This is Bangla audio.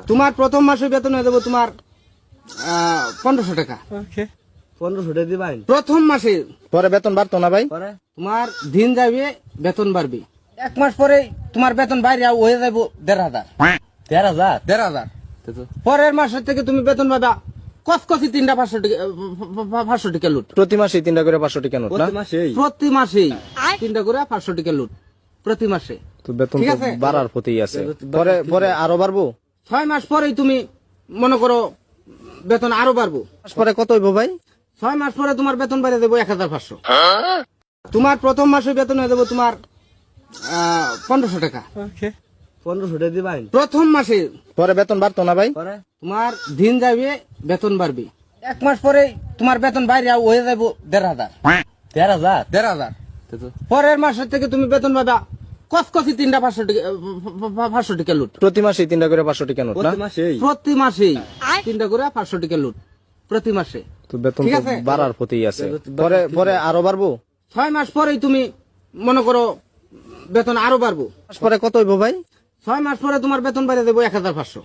তোমার প্রথম মাসে বেতন হয়ে যাবো তোমার 1500 টাকা। 1500 টাকা দিবেন প্রথম মাসে। পরে বেতন বাড়তো না ভাই? পরে তোমার দিন যাবে বেতন বাড়বে, 1 মাস পরে তোমার বেতন বাইরে হয়ে যাবো 1500। 13000 1500 পরের মাসের থেকে তুমি বেতন পাবা কসকসি 3টা 500 টাকা, 500 টাকা লুট প্রতি মাসে 3টা করে 500 টাকা নোট না? প্রতি মাসেই প্রতি মাসেই 3টা করে 500 টাকা লুট প্রতি মাসে। তো বেতন ঠিক তো আছে। বাড়ার পথেই আছে। পরে পরে আরো বাড়বো? 6 মাস পরেই তুমি মনে করো বেতন আরো বাড়বো। মাস পরে কত হইব ভাই? 6 মাস পরে তোমার বেতন বেড়ে দেবো 1500। তোমার প্রথম মাসে বেতন হয়ে যাবো তোমার 1500 টাকা। 1500 টাকা দিবেন প্রথম মাসে। পরে বেতন বাড়তো না ভাই? পরে তোমার দিন যাবে বেতন বাড়বে, 1 মাস পরে তোমার বেতন বাইরে হয়ে যাবো 1500। 13000 1500 পরের মাসের থেকে তুমি বেতন পাবা কসকসি 3টা 500 টাকা, 500 টাকা লুট প্রতি মাসে 3টা করে 500 টাকা নোট না? প্রতি মাসেই প্রতি মাসেই 3টা করে 500 টাকা লুট প্রতি মাসে। তো বেতন ঠিক তো আছে। বাড়ার পথেই আছে। পরে পরে আরো বাড়বো? 6 মাস পরেই তুমি মনে করো বেতন আরো বাড়বো। মাস পরে কত হইব ভাই? 6 মাস পরে তোমার বেতন বেড়ে দেবো 1500।